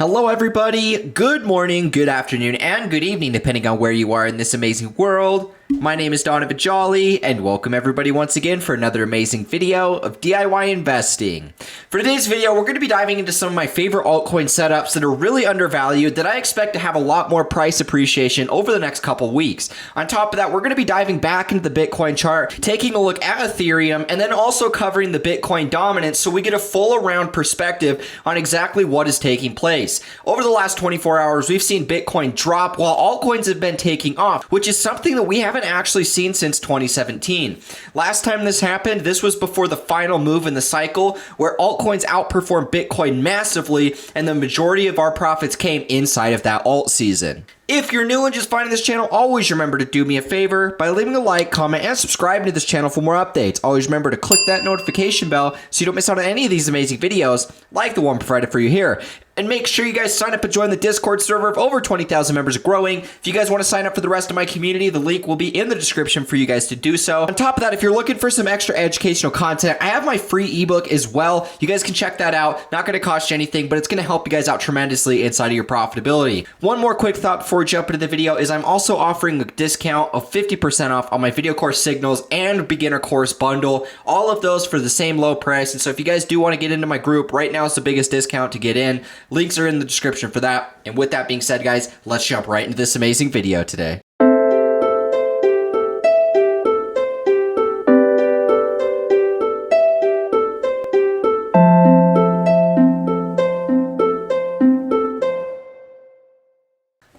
Hello everybody, good morning, good afternoon, and good evening depending on where you are in this amazing world. My name is Donovan Jolly, and welcome everybody once again for another amazing video of DIY investing. For today's video, we're going to be diving into some of my favorite altcoin setups that are really undervalued that I expect to have a lot more price appreciation over the next couple weeks. On top of that, we're going to be diving back into the Bitcoin chart, taking a look at Ethereum, and then also covering the Bitcoin dominance so we get a full around perspective on exactly what is taking place. Over the last 24 hours, we've seen Bitcoin drop while altcoins have been taking off, which is something that we haven't actually seen since 2017. Last time this happened, this was before the final move in the cycle where altcoins outperformed Bitcoin massively, and the majority of our profits came inside of that alt season. If you're new and just finding this channel, always remember to do me a favor by leaving a like, comment, and subscribing to this channel for more updates. Always remember to click that notification bell so you don't miss out on any of these amazing videos like the one provided for you here. And make sure you guys sign up and join the Discord server of over 20,000 members growing. If you guys want to sign up for the rest of my community, the link will be in the description for you guys to do so. On top of that, if you're looking for some extra educational content, I have my free ebook as well. You guys can check that out. Not going to cost you anything, but it's going to help you guys out tremendously inside of your profitability. One more quick thought before we jump into the video is I'm also offering a discount of 50% off on my video course signals and beginner course bundle. All of those for the same low price. And so if you guys do want to get into my group, right now it's the biggest discount to get in. Links are in the description for that. And with that being said, guys, let's jump right into this amazing video today.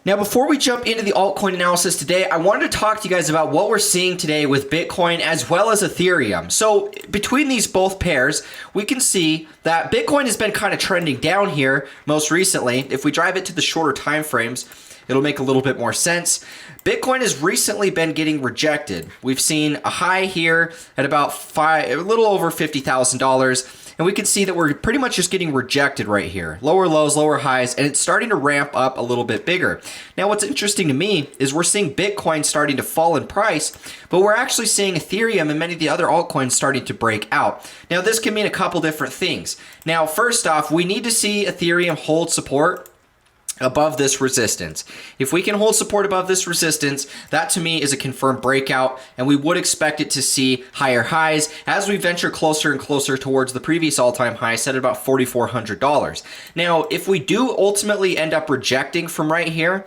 Now, before we jump into the altcoin analysis today, I wanted to talk to you guys about what we're seeing today with Bitcoin as well as Ethereum. So between these both pairs, we can see that Bitcoin has been kind of trending down here most recently. If we drive it to the shorter time frames, it'll make a little bit more sense. Bitcoin has recently been getting rejected. We've seen a high here at about a little over $50,000. And we can see that we're pretty much just getting rejected right here. Lower lows, lower highs, and it's starting to ramp up a little bit bigger. Now, what's interesting to me is we're seeing Bitcoin starting to fall in price, but we're actually seeing Ethereum and many of the other altcoins starting to break out. Now, this can mean a couple different things. Now, first off, we need to see Ethereum hold support above this resistance. If we can hold support above this resistance, that to me is a confirmed breakout, and we would expect it to see higher highs as we venture closer and closer towards the previous all-time high set at about $4,400. Now, if we do ultimately end up rejecting from right here,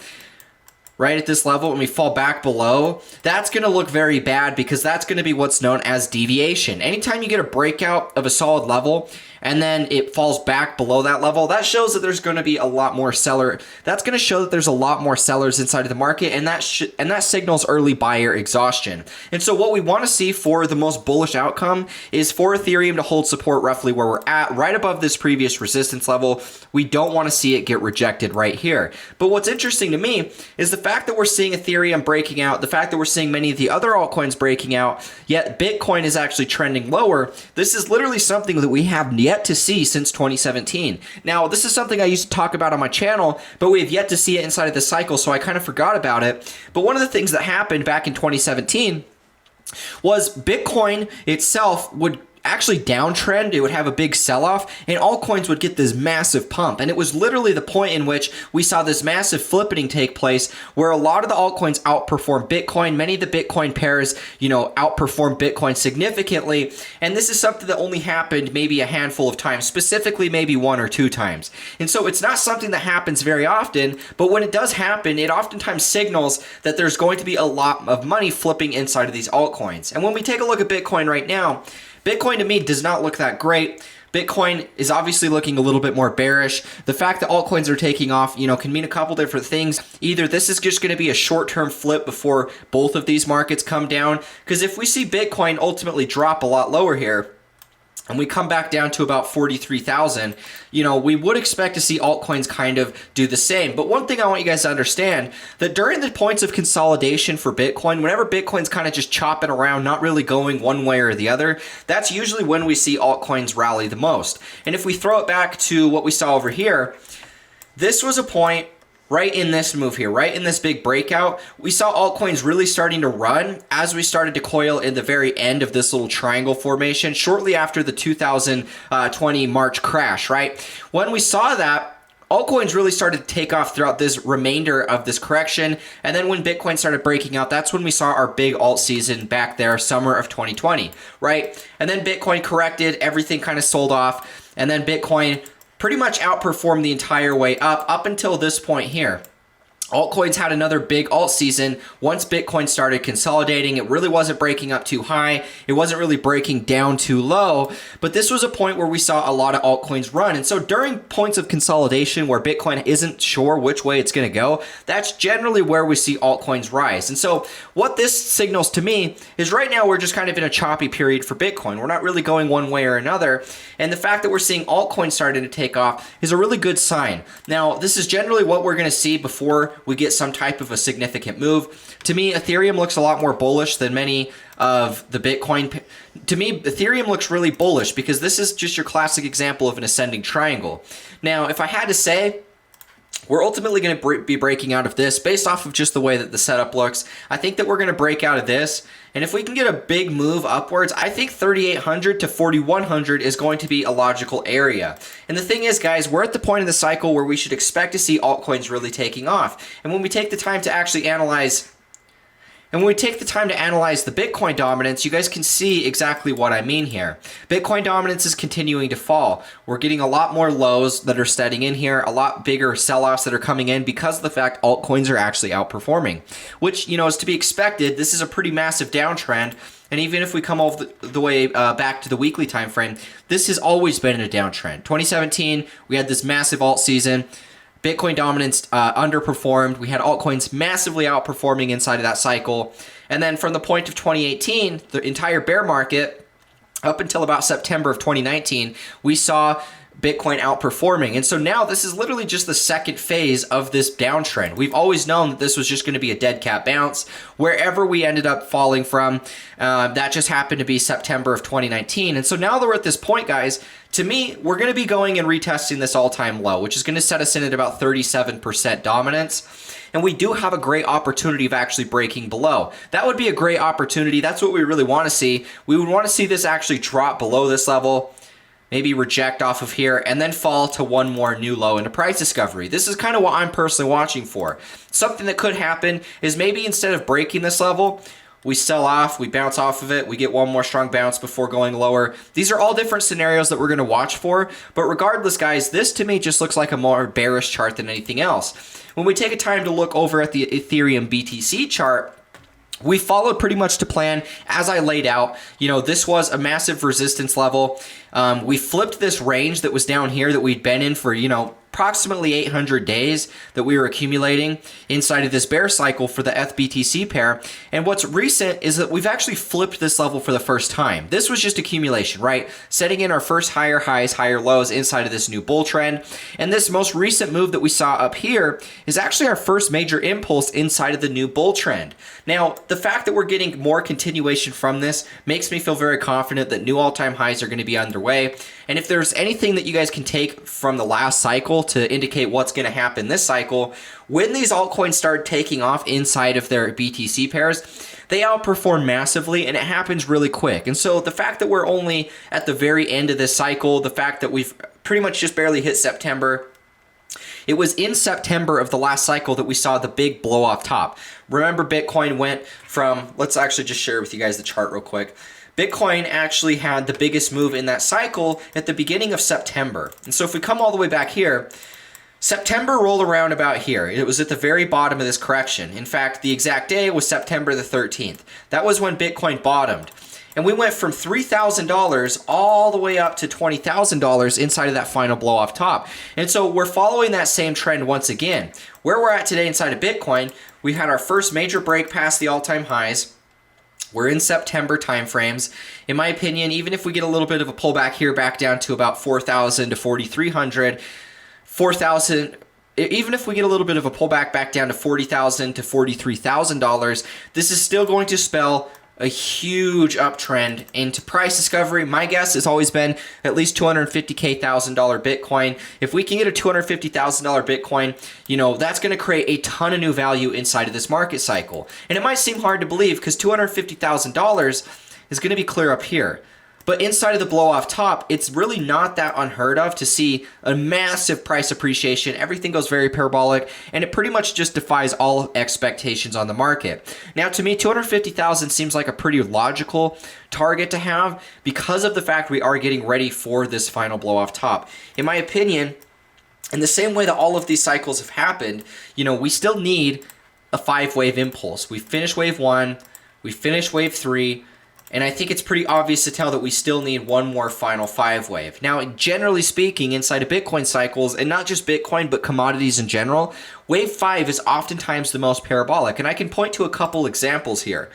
right at this level, and we fall back below, that's going to look very bad because that's going to be what's known as deviation. Anytime you get a breakout of a solid level and then it falls back below that level, that shows that there's going to be a lot more seller. That's going to show that there's a lot more sellers inside of the market, and that signals early buyer exhaustion. And so what we want to see for the most bullish outcome is for Ethereum to hold support roughly where we're at, right above this previous resistance level. We don't want to see it get rejected right here. But what's interesting to me is the fact that we're seeing Ethereum breaking out, the fact that we're seeing many of the other altcoins breaking out, yet Bitcoin is actually trending lower. This is literally something that we have yet to see since 2017. Now, this is something I used to talk about on my channel, but we have yet to see it inside of the cycle, so I kind of forgot about it. But one of the things that happened back in 2017 was Bitcoin itself would actually downtrend. It would have a big sell-off, and altcoins would get this massive pump. And it was literally the point in which we saw this massive flippening take place where a lot of the altcoins outperformed Bitcoin. Many of the Bitcoin pairs, outperformed Bitcoin significantly. And this is something that only happened maybe a handful of times, specifically maybe one or two times. And so it's not something that happens very often, but when it does happen, it oftentimes signals that there's going to be a lot of money flipping inside of these altcoins. And when we take a look at Bitcoin right now, Bitcoin to me does not look that great. Bitcoin is obviously looking a little bit more bearish. The fact that altcoins are taking off, can mean a couple different things. Either this is just going to be a short-term flip before both of these markets come down, because if we see Bitcoin ultimately drop a lot lower here, and we come back down to about 43,000, we would expect to see altcoins kind of do the same. But one thing I want you guys to understand, that during the points of consolidation for Bitcoin, whenever Bitcoin's kind of just chopping around, not really going one way or the other, that's usually when we see altcoins rally the most. And if we throw it back to what we saw over here, this was a point right in this move here, right in this big breakout, we saw altcoins really starting to run as we started to coil in the very end of this little triangle formation shortly after the 2020 March crash, right? When we saw that, altcoins really started to take off throughout this remainder of this correction. And then when Bitcoin started breaking out, that's when we saw our big alt season back there, summer of 2020, right? And then Bitcoin corrected, everything kind of sold off. And then Bitcoin pretty much outperformed the entire way up until this point here. Altcoins had another big alt season. Once Bitcoin started consolidating, it really wasn't breaking up too high. It wasn't really breaking down too low, but this was a point where we saw a lot of altcoins run. And so during points of consolidation where Bitcoin isn't sure which way it's going to go, that's generally where we see altcoins rise. And so what this signals to me is right now we're just kind of in a choppy period for Bitcoin. We're not really going one way or another. And the fact that we're seeing altcoins starting to take off is a really good sign. Now, this is generally what we're going to see before we get some type of a significant move. To me, Ethereum looks a lot more bullish than many of the Bitcoin. To me, Ethereum looks really bullish because this is just your classic example of an ascending triangle. Now, if I had to say, we're ultimately going to be breaking out of this based off of just the way that the setup looks. I think that we're going to break out of this. And if we can get a big move upwards, I think 3,800 to 4,100 is going to be a logical area. And the thing is, guys, we're at the point in the cycle where we should expect to see altcoins really taking off. And when we take the time to actually analyze the Bitcoin dominance, you guys can see exactly what I mean here. Bitcoin dominance is continuing to fall. We're getting a lot more lows that are steading in here, a lot bigger sell-offs that are coming in because of the fact altcoins are actually outperforming, which, you know, is to be expected. This is a pretty massive downtrend. And even if we come all the way back to the weekly time frame, this has always been in a downtrend. 2017, we had this massive alt season. Bitcoin dominance underperformed. We had altcoins massively outperforming inside of that cycle. And then from the point of 2018, the entire bear market, up until about September of 2019, we saw Bitcoin outperforming. And so now this is literally just the second phase of this downtrend. We've always known that this was just going to be a dead cat bounce. Wherever we ended up falling from, that just happened to be September of 2019. And so now that we're at this point, guys, to me, we're going to be going and retesting this all-time low, which is going to set us in at about 37% dominance. And we do have a great opportunity of actually breaking below. That would be a great opportunity. That's what we really want to see. We would want to see this actually drop below this level, maybe reject off of here, and then fall to one more new low into price discovery. This is kind of what I'm personally watching for. Something that could happen is maybe instead of breaking this level, we sell off, we bounce off of it, we get one more strong bounce before going lower. These are all different scenarios that we're going to watch for. But regardless, guys, this to me just looks like a more bearish chart than anything else. When we take a time to look over at the Ethereum BTC chart, we followed pretty much to plan as I laid out. You know, this was a massive resistance level. We flipped this range that was down here that we'd been in for, you know, approximately 800 days that we were accumulating inside of this bear cycle for the FBTC pair. And what's recent is that we've actually flipped this level for the first time. This was just accumulation, right? Setting in our first higher highs, higher lows inside of this new bull trend. And this most recent move that we saw up here is actually our first major impulse inside of the new bull trend. Now, the fact that we're getting more continuation from this makes me feel very confident that new all-time highs are going to be underway. And if there's anything that you guys can take from the last cycle to indicate what's going to happen this cycle, when these altcoins start taking off inside of their BTC pairs, they outperform massively and it happens really quick. And so the fact that we're only at the very end of this cycle, the fact that we've pretty much just barely hit September, it was in September of the last cycle that we saw the big blow off top. Remember, Bitcoin went from, let's actually just share with you guys the chart real quick. Bitcoin actually had the biggest move in that cycle at the beginning of September. And so if we come all the way back here, September rolled around about here. It was at the very bottom of this correction. In fact, the exact day was September the 13th. That was when Bitcoin bottomed. And we went from $3,000 all the way up to $20,000 inside of that final blow off top. And so we're following that same trend once again. Where we're at today inside of Bitcoin, we had our first major break past the all-time highs. We're in September timeframes. In my opinion, even if we get a little bit of a pullback here back down to about 4,000 to 4,300, 4,000, even if we get a little bit of a pullback back down to $40,000 to $43,000, this is still going to spell a huge uptrend into price discovery. My guess has always been at least $250,000 Bitcoin. If we can get a $250,000 Bitcoin, you know, that's going to create a ton of new value inside of this market cycle. And it might seem hard to believe because $250,000 is going to be clear up here. But inside of the blow off top, it's really not that unheard of to see a massive price appreciation. Everything goes very parabolic, and it pretty much just defies all expectations on the market. Now, to me, 250,000 seems like a pretty logical target to have because of the fact we are getting ready for this final blow off top. In my opinion, in the same way that all of these cycles have happened, we still need a 5-wave impulse. We finished wave 1, we finished wave 3, and I think it's pretty obvious to tell that we still need one more final 5-wave. Now, generally speaking, inside of Bitcoin cycles, and not just Bitcoin, but commodities in general, wave 5 is oftentimes the most parabolic. And I can point to a couple examples here.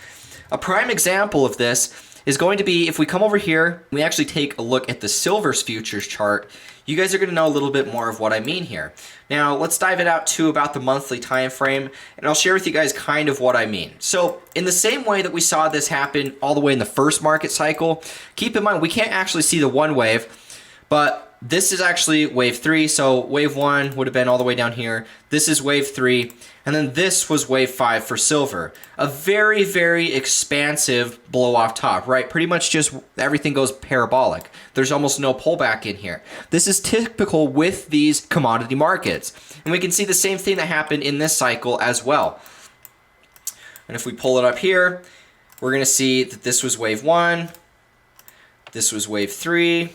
A prime example of this is going to be if we come over here, we actually take a look at the silver's futures chart, you guys are going to know a little bit more of what I mean here. Now, let's dive it out to about the monthly time frame, and I'll share with you guys kind of what I mean. So, in the same way that we saw this happen all the way in the first market cycle, keep in mind we can't actually see the one wave, but this is actually wave 3, so wave 1 would have been all the way down here. This is wave 3, and then this was wave 5 for silver. A very, very expansive blow off top, right? Pretty much just everything goes parabolic. There's almost no pullback in here. This is typical with these commodity markets. And we can see the same thing that happened in this cycle as well. And if we pull it up here, we're going to see that this was wave 1, this was wave 3,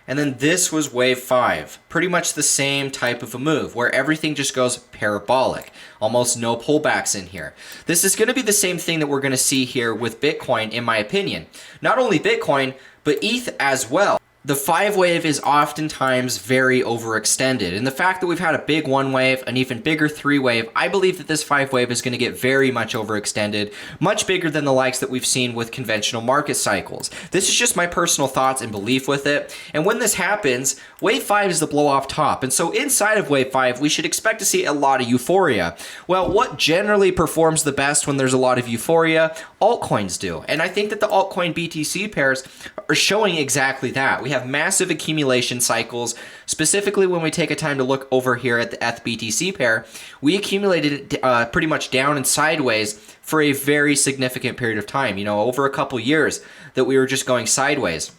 and then this was wave 5. Pretty much the same type of a move where everything just goes parabolic. Almost no pullbacks in here. This is going to be the same thing that we're going to see here with Bitcoin, in my opinion. Not only Bitcoin, but ETH as well. The 5-wave is oftentimes very overextended. And the fact that we've had a big 1-wave, an even bigger 3-wave, I believe that this 5-wave is going to get very much overextended, much bigger than the likes that we've seen with conventional market cycles. This is just my personal thoughts and belief with it. And when this happens, wave 5 is the blow off top. And so inside of wave 5, we should expect to see a lot of euphoria. Well, what generally performs the best when there's a lot of euphoria? Altcoins do. And I think that the altcoin BTC pairs are showing exactly that. We have massive accumulation cycles. Specifically, when we take a time to look over here at the ETH-BTC pair, we accumulated pretty much down and sideways for a very significant period of time, over a couple years that we were just going sideways.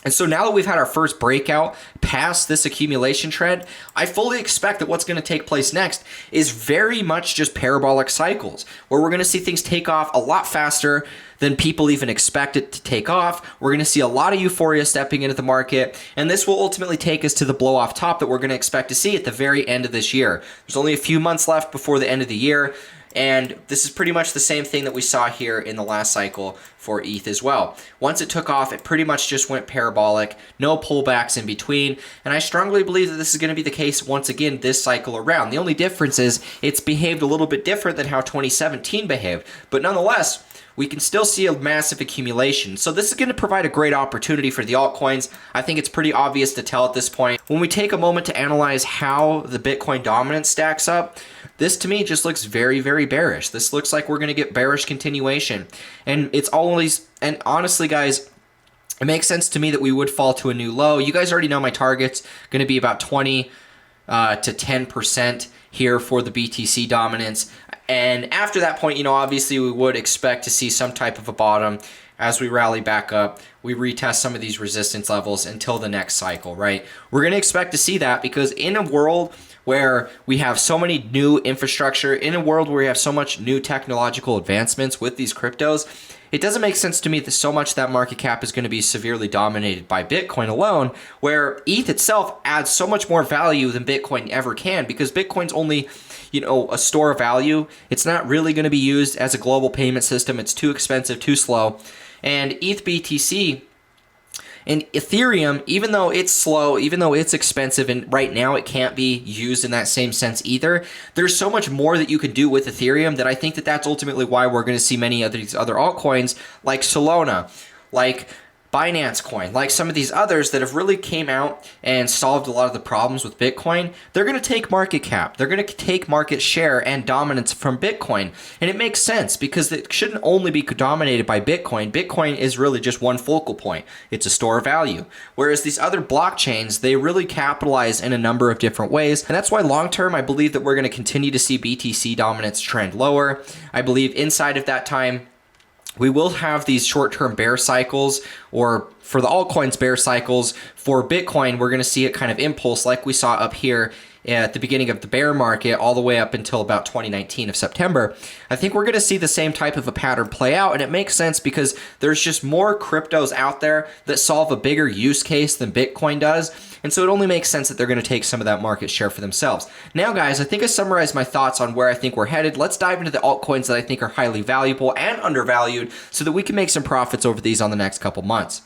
And so now that we've had our first breakout past this accumulation trend, I fully expect that what's going to take place next is very much just parabolic cycles, where we're going to see things take off a lot faster than people even expect it to take off. We're going to see a lot of euphoria stepping into the market, and this will ultimately take us to the blow off top that we're going to expect to see at the very end of this year. There's only a few months left before the end of the year. And this is pretty much the same thing that we saw here in the last cycle for ETH as well. Once it took off, it pretty much just went parabolic, no pullbacks in between. And I strongly believe that this is going to be the case once again this cycle around. The only difference is it's behaved a little bit different than how 2017 behaved. But nonetheless, we can still see a massive accumulation. So this is going to provide a great opportunity for the altcoins. I think it's pretty obvious to tell at this point. When we take a moment to analyze how the Bitcoin dominance stacks up, this to me just looks very, very bearish. This looks like we're going to get bearish continuation. And it's always, and honestly guys, it makes sense to me that we would fall to a new low. You guys already know my target's going to be about 20 to 10% here for the BTC dominance. And after that point, obviously we would expect to see some type of a bottom as we rally back up. We retest some of these resistance levels until the next cycle, right? We're going to expect to see that because in a world where we have so many new infrastructure, in a world where we have so much new technological advancements with these cryptos, it doesn't make sense to me that so much that market cap is going to be severely dominated by Bitcoin alone, where ETH itself adds so much more value than Bitcoin ever can, because Bitcoin's only, a store of value. It's not really going to be used as a global payment system. It's too expensive, too slow. And ETH BTC and Ethereum, even though it's slow, even though it's expensive, and right now it can't be used in that same sense either, there's so much more that you can do with Ethereum that I think that that's ultimately why we're going to see many of these other altcoins like Solana, like Binance Coin, like some of these others that have really came out and solved a lot of the problems with Bitcoin. They're going to take market cap. They're going to take market share and dominance from Bitcoin. And it makes sense because it shouldn't only be dominated by Bitcoin. Bitcoin is really just one focal point. It's a store of value. Whereas these other blockchains, they really capitalize in a number of different ways. And that's why long term, I believe that we're going to continue to see BTC dominance trend lower. I believe inside of that time, we will have these short-term bear cycles, or for the altcoins bear cycles. For Bitcoin, we're going to see it kind of impulse like we saw up here at the beginning of the bear market all the way up until about 2019 of September. I think we're going to see the same type of a pattern play out, and it makes sense because there's just more cryptos out there that solve a bigger use case than Bitcoin does, and so it only makes sense that they're going to take some of that market share for themselves. Now guys, I think I summarized my thoughts on where I think we're headed. Let's dive into the altcoins that I think are highly valuable and undervalued so that we can make some profits over these on the next couple months.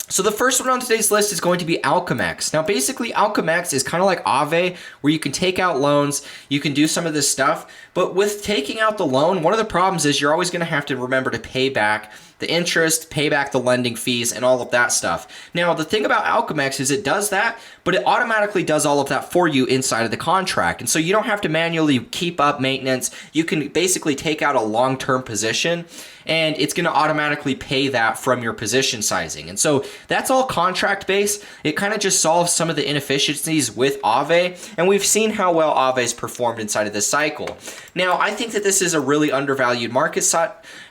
So the first one on today's list is going to be Alchemex. Now basically Alchemex is kind of like Aave, where you can take out loans, you can do some of this stuff, but with taking out the loan, one of the problems is you're always going to have to remember to pay back the interest, pay back the lending fees, and all of that stuff. Now the thing about Alchemex is it does that, but it automatically does all of that for you inside of the contract. And so you don't have to manually keep up maintenance. You can basically take out a long-term position and it's going to automatically pay that from your position sizing. And so that's all contract based. It kind of just solves some of the inefficiencies with Aave, and we've seen how well Aave's performed inside of this cycle. Now, I think that this is a really undervalued market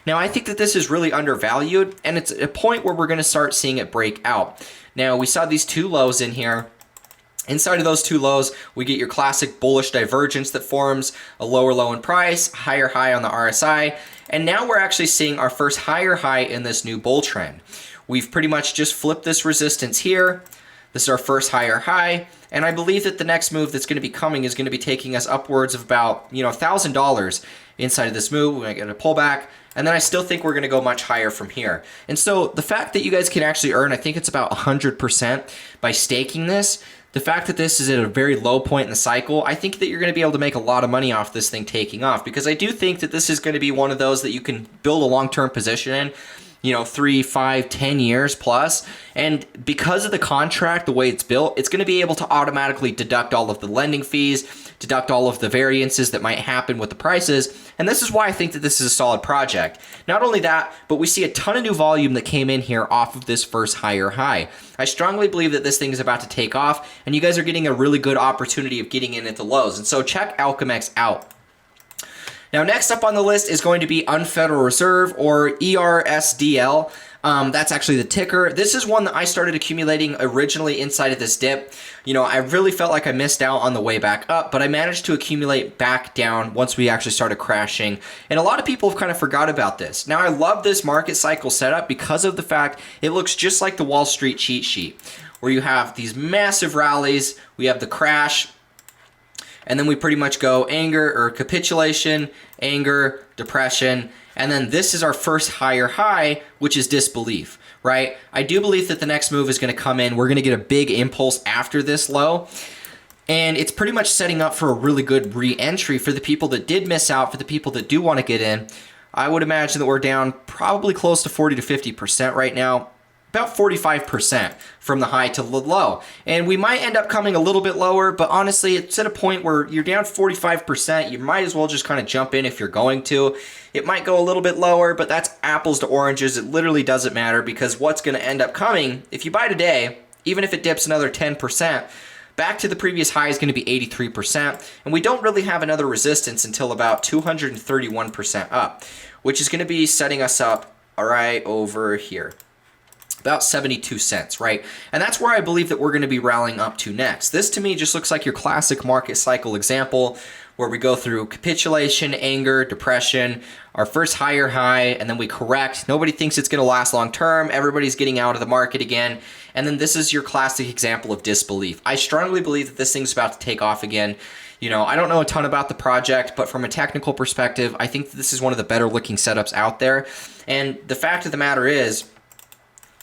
Now, I think that this is really undervalued, and it's a point where we're going to start seeing it break out. Now, we saw these two lows in here. Inside of those two lows, we get your classic bullish divergence that forms a lower low in price, higher high on the RSI, and now we're actually seeing our first higher high in this new bull trend. We've pretty much just flipped this resistance here. This is our first higher high, and I believe that the next move that's going to be coming is going to be taking us upwards of about, $1,000 inside of this move. We're going to get a pullback, and then I still think we're going to go much higher from here. And so the fact that you guys can actually earn, I think it's about 100% by staking this, the fact that this is at a very low point in the cycle, I think that you're going to be able to make a lot of money off this thing taking off, because I do think that this is going to be one of those that you can build a long-term position in, 3, 5, 10 years plus. And because of the contract, the way it's built, it's going to be able to automatically deduct all of the lending fees, deduct all of the variances that might happen with the prices. And this is why I think that this is a solid project. Not only that, but we see a ton of new volume that came in here off of this first higher high. I strongly believe that this thing is about to take off, and you guys are getting a really good opportunity of getting in at the lows. And so check Alchemex out. Now, next up on the list is going to be Unfederal Reserve, or ERSDL. That's actually the ticker. This is one that I started accumulating originally inside of this dip. I really felt like I missed out on the way back up, but I managed to accumulate back down once we actually started crashing. And a lot of people have kind of forgot about this. Now, I love this market cycle setup because of the fact it looks just like the Wall Street cheat sheet, where you have these massive rallies, we have the crash, and then we pretty much go anger or capitulation, anger, depression, and then this is our first higher high, which is disbelief, right? I do believe that the next move is going to come in. We're going to get a big impulse after this low, and it's pretty much setting up for a really good re-entry for the people that did miss out, for the people that do want to get in. I would imagine that we're down probably close to 40 to 50% right now. About 45% from the high to the low. And we might end up coming a little bit lower, but honestly, it's at a point where you're down 45%. You might as well just kind of jump in if you're going to. It might go a little bit lower, but that's apples to oranges. It literally doesn't matter, because what's going to end up coming, if you buy today, even if it dips another 10%, back to the previous high is going to be 83%. And we don't really have another resistance until about 231% up, which is going to be setting us up right over here. About 72 cents, right? And that's where I believe that we're going to be rallying up to next. This to me just looks like your classic market cycle example, where we go through capitulation, anger, depression, our first higher high, and then we correct. Nobody thinks it's going to last long term. Everybody's getting out of the market again. And then this is your classic example of disbelief. I strongly believe that this thing's about to take off again. I don't know a ton about the project, but from a technical perspective, I think that this is one of the better looking setups out there. And the fact of the matter is,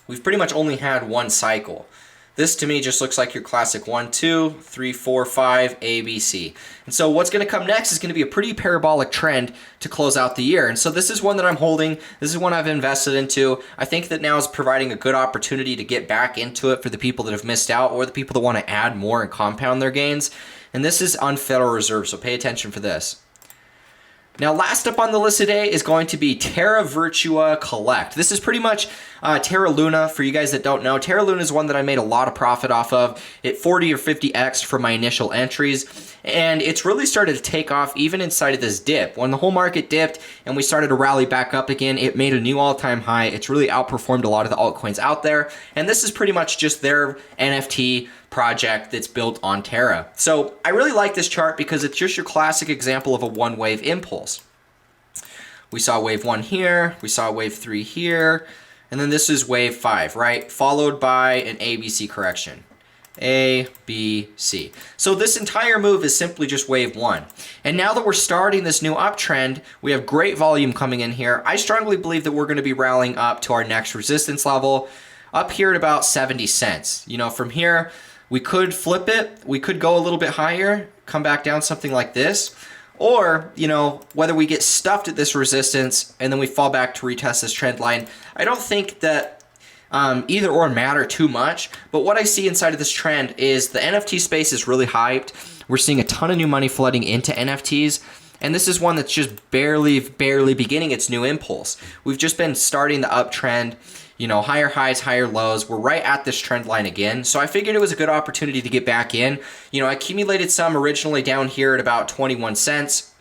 we've pretty much only had one cycle. This to me just looks like your classic 1, 2, 3, 4, 5, ABC. And so what's going to come next is going to be a pretty parabolic trend to close out the year. And so this is one that I'm holding. This is one I've invested into. I think that now is providing a good opportunity to get back into it for the people that have missed out, or the people that want to add more and compound their gains. And this is Unfederal Reserve, so pay attention for this. Now, last up on the list today is going to be Terra Virtua Collect. This is pretty much Terra Luna. For you guys that don't know, Terra Luna is one that I made a lot of profit off of. It 40 or 50x from my initial entries, and it's really started to take off even inside of this dip. When the whole market dipped and we started to rally back up again, it made a new all-time high. It's really outperformed a lot of the altcoins out there, and this is pretty much just their NFT project that's built on Terra. So I really like this chart because it's just your classic example of a one wave impulse. We saw wave 1 here, we saw wave 3 here, and then this is wave 5, right? Followed by an ABC correction. A, B, C. So this entire move is simply just wave 1. And now that we're starting this new uptrend, we have great volume coming in here. I strongly believe that we're going to be rallying up to our next resistance level, up here at about 70 cents. You know, from here, we could flip it, we could go a little bit higher, come back down something like this, or, you know, whether we get stuffed at this resistance and then we fall back to retest this trend line. I don't think that either or matter too much, but what I see inside of this trend is the NFT space is really hyped. We're seeing a ton of new money flooding into NFTs, and this is one that's just barely beginning its new impulse. We've just been starting the uptrend. You know, higher highs, higher lows. We're right at this trend line again. So I figured it was a good opportunity to get back in. You know, I accumulated some originally down here at about 21 cents.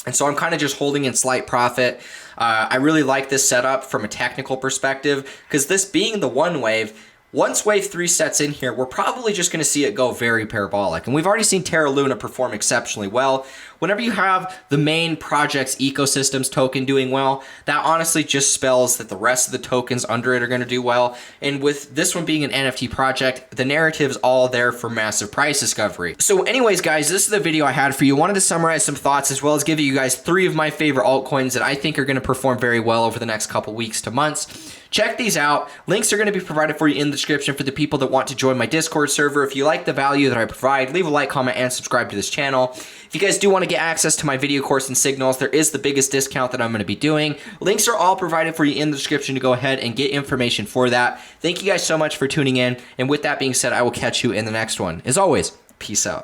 And so I'm kind of just holding in slight profit. I really like this setup from a technical perspective because this being the one wave, once wave 3 sets in here, we're probably just going to see it go very parabolic. And we've already seen Terra Luna perform exceptionally well. Whenever you have the main project's ecosystems token doing well, that honestly just spells that the rest of the tokens under it are going to do well. And with this one being an NFT project, the narrative's all there for massive price discovery. So anyways, guys, this is the video I had for you. I wanted to summarize some thoughts as well as give you guys 3 of my favorite altcoins that I think are going to perform very well over the next couple weeks to months. Check these out. Links are going to be provided for you in the description for the people that want to join my Discord server. If you like the value that I provide, leave a like, comment, and subscribe to this channel. If you guys do want to get access to my video course and signals, there is the biggest discount that I'm going to be doing. Links are all provided for you in the description to go ahead and get information for that. Thank you guys so much for tuning in. And with that being said, I will catch you in the next one. As always, peace out.